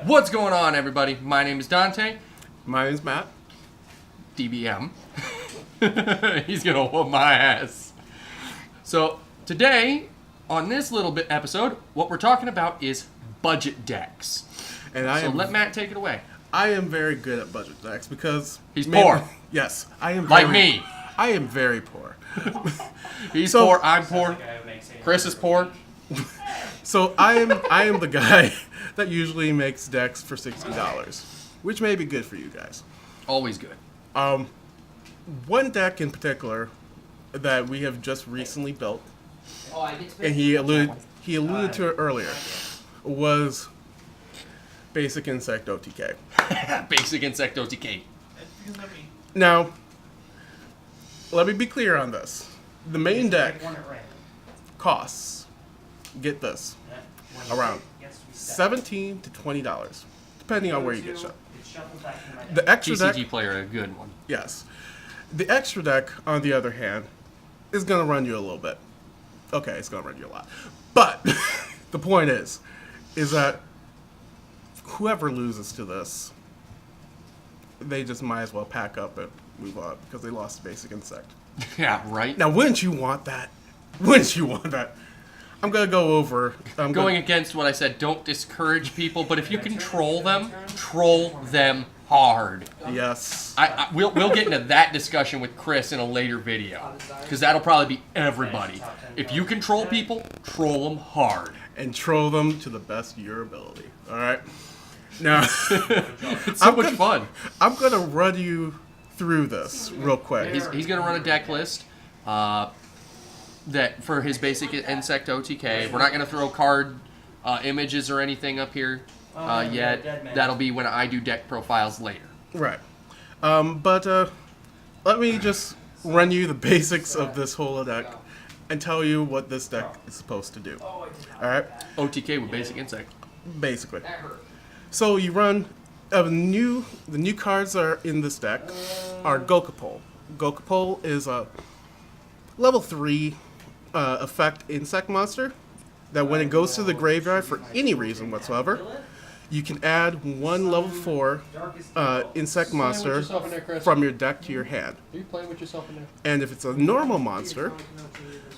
What's going on, everybody? My name is Dante. My name's Matt. DBM. He's gonna whoop my ass. So today, on this little bit episode, what we're talking about is budget decks. And let Matt take it away. I am very good at budget decks because He's poor. Yes, I am. Like me. I am very poor. He's So- poor. I'm poor. Chris is poor. So I am the guy that usually makes decks for $60, which may be good for you guys. Always good. One deck in particular that we have just recently built, Oh, I get to and he alluded to it earlier, was Basic Insect OTK. Basic Insect OTK. Now, let me be clear on this. The main deck costs, get this, around $17 to $20, depending on where you get shot. The extra deck, TCG player, a good one. yes. The extra deck, on the other hand, is going to run you a little bit. Okay, it's going to run you a lot. But the point is that whoever loses to this, they just might as well pack up and move on because they lost the Basic Insect. Yeah, right? Now, wouldn't you want that? Wouldn't you want that? I'm going to go over... Going against what I said, don't discourage people, but if you can troll them hard. Yes. We'll get into that discussion with Chris in a later video, because that'll probably be everybody. If you can troll people, troll them hard. And troll them to the best of your ability. All right? Now, It's so much fun. I'm going to run you through this real quick. He's going to run a deck list that for his Basic Insect OTK. We're not going to throw card images or anything up here yet. That'll be when I do deck profiles later. Right. But let me just run you the basics of this whole deck and tell you what this deck is supposed to do. All right? OTK with Basic Insect. Basically. So you run the new cards that are in this deck are Gokapole. Gokapole is a level 3 effect insect monster that when it goes to the graveyard for any reason whatsoever, you can add one level 4 insect monster from your deck to your hand. Are you playing with yourself in there? And if it's a normal monster,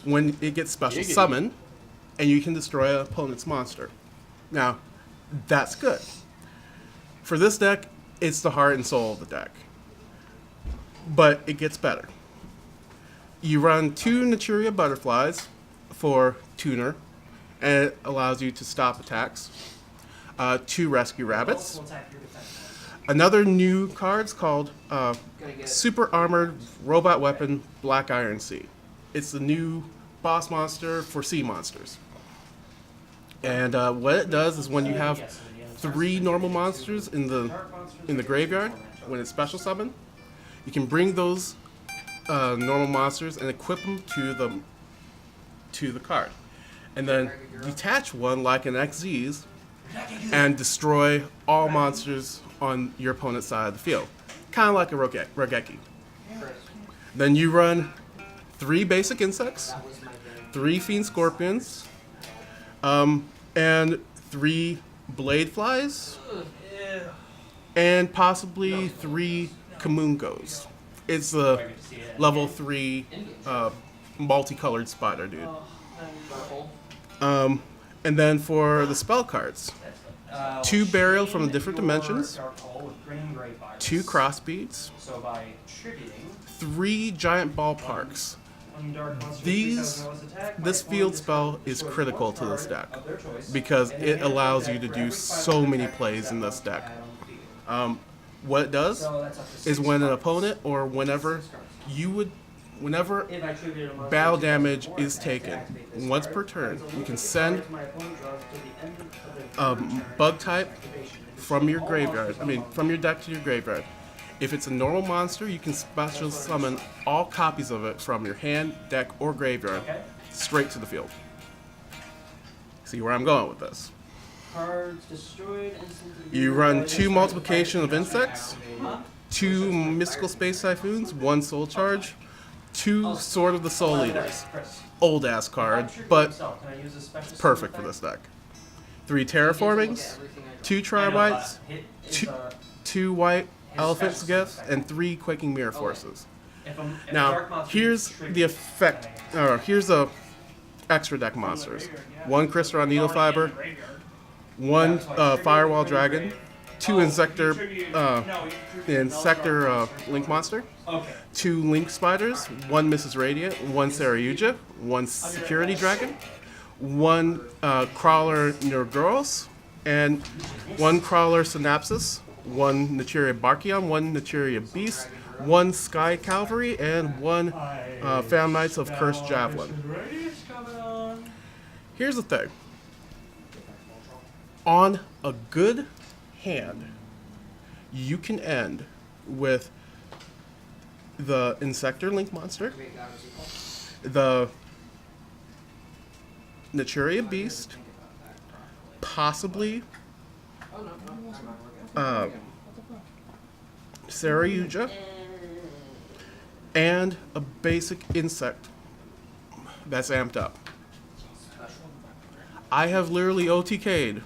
when it gets special summon, and you can destroy an opponent's monster. Now, that's good. For this deck, it's the heart and soul of the deck. But it gets better. You run 2 Naturia Butterflies for Tuner, and it allows you to stop attacks. 2 Rescue Rabbits. Another new card's called Super Armored Robot Weapon Black Iron Sea. It's the new boss monster for sea monsters. And what it does is when you have 3 normal monsters in the graveyard, when it's special summon, you can bring those normal monsters and equip them to the card. And then detach one like an XZ's and destroy all monsters on your opponent's side of the field. Kind of like a Rogeki. Then you run 3 Basic Insects, 3 Fiend Scorpions, and 3 Blade Flies, and possibly 3 Kamungos. It's a level 3 multicolored spider dude. And then for the spell cards, 2 Burial from the Different Dimensions, 2 Crossbeats, 3 Giant Ballparks. This field spell is critical to this deck because it allows you to do so many plays in this deck. What it does is when an opponent or whenever battle damage is taken, once per turn, you can send a bug type from your deck to your graveyard. If it's a normal monster, you can special summon all copies of it from your hand, deck, or graveyard straight to the field. See where I'm going with this? You run 2 Multiplication of Insects, 2 Mystical Space Typhoons, 1 Soul Charge, 2 Sword of the Soul Eaters. Old ass card, but perfect for this deck. 3 terraformings, 2 tri-whites, two white elephants gifts, and 3 quaking mirror forces. Now, here's the effect. Here's the extra deck monsters: 1 Crystron Needle Fiber, 1 Firewall Dragon, 2 Insector Link Monster, 2 Link Spiders, 1 Mrs. Radiant, 1 Saryuja, 1 Security Dragon, 1 Crawler Neurogoros, and 1 Crawler Synapsis, 1 Naturia Barkion, 1 Naturia Beast, 1 Sky Cavalry, and 1 Found Knights of Cursed Javelin. Here's the thing. On a good hand, you can end with the Insector Link Monster, the Naturia Beast, possibly Saryuja, and a basic insect that's amped up. I have literally OTK'd,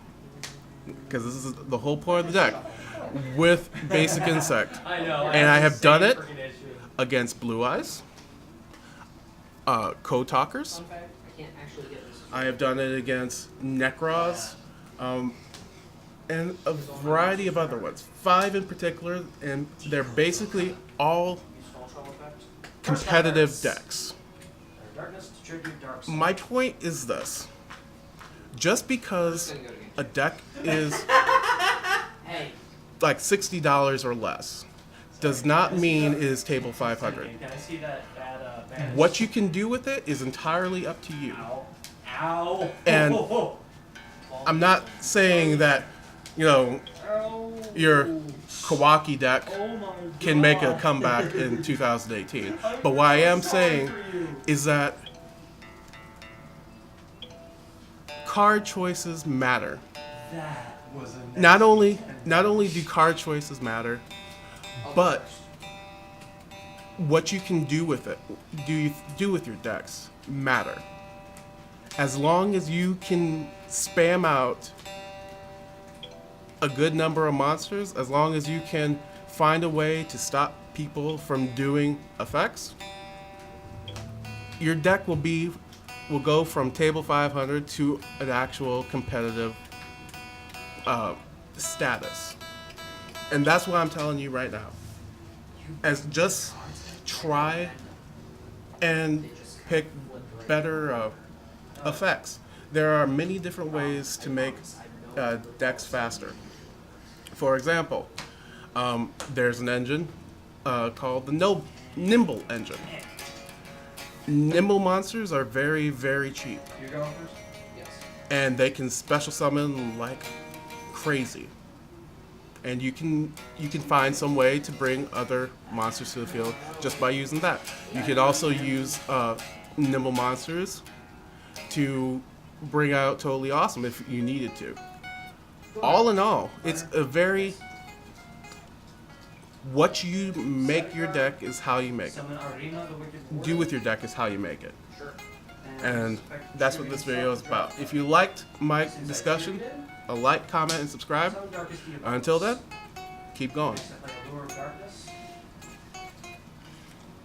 because this is the whole point of the deck, with basic insect. And I have done it against Blue Eyes, Code Talkers. I have done it against Necros, and a variety of other ones. 5 in particular, and they're basically all competitive decks. My point is this. Just because a deck is like $60 or less does not mean it is table 500. What you can do with it is entirely up to you. And I'm not saying that, you know, your Kawaki deck can make a comeback in 2018. But what I am saying is that card choices matter. Not only do card choices matter, but what you can do with it, do with your decks matter. As long as you can spam out a good number of monsters, as long as you can find a way to stop people from doing effects, your deck will go from table 500 to an actual competitive status. And that's what I'm telling you right now. As just try and pick better effects. There are many different ways to make decks faster. For example, there's an engine called the Nimble engine. Nimble monsters are very, very cheap. You're going first? Yes. And they can special summon like crazy. And you can find some way to bring other monsters to the field just by using that. You can also use Nimble monsters to bring out Totally Awesome if you needed to. All in all, it's a very... What you make your deck is how you make it. Do with your deck is how you make it. And that's what this video is about. If you liked my discussion, a like, comment, and subscribe. Until then, keep going.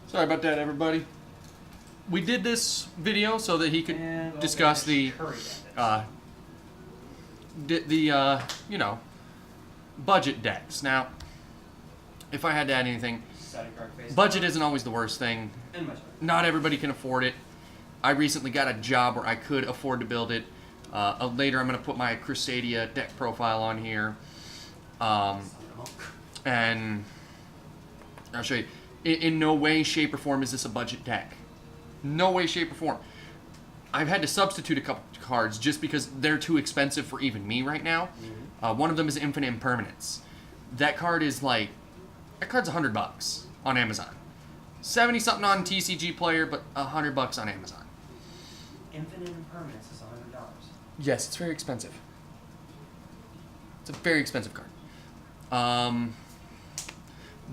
Sorry about that, everybody. We did this video so that he could discuss the budget decks. Now, if I had to add anything, budget isn't always the worst thing. Not everybody can afford it. I recently got a job where I could afford to build it. Later, I'm going to put my Crusadia deck profile on here. And I'll show you. In no way, shape, or form is this a budget deck. No way, shape, or form. I've had to substitute a couple cards just because they're too expensive for even me right now. One of them is Infinite Impermanence. That card is like... That card's $100 on Amazon. 70 something on TCG Player, but $100 on Amazon. Infinite Impermanence is $100. Yes, it's very expensive. It's a very expensive card.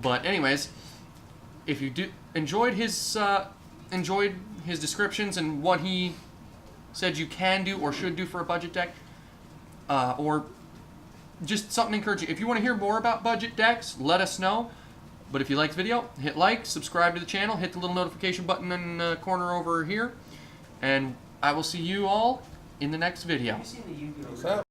But anyways, if you enjoyed his descriptions and what he said you can do or should do for a budget deck, or just something encouraging. If you want to hear more about budget decks, let us know. But if you like the video, hit like, subscribe to the channel, hit the little notification button in the corner over here, and I will see you all in the next video. Have you seen the Yu-Gi-Oh! What's up?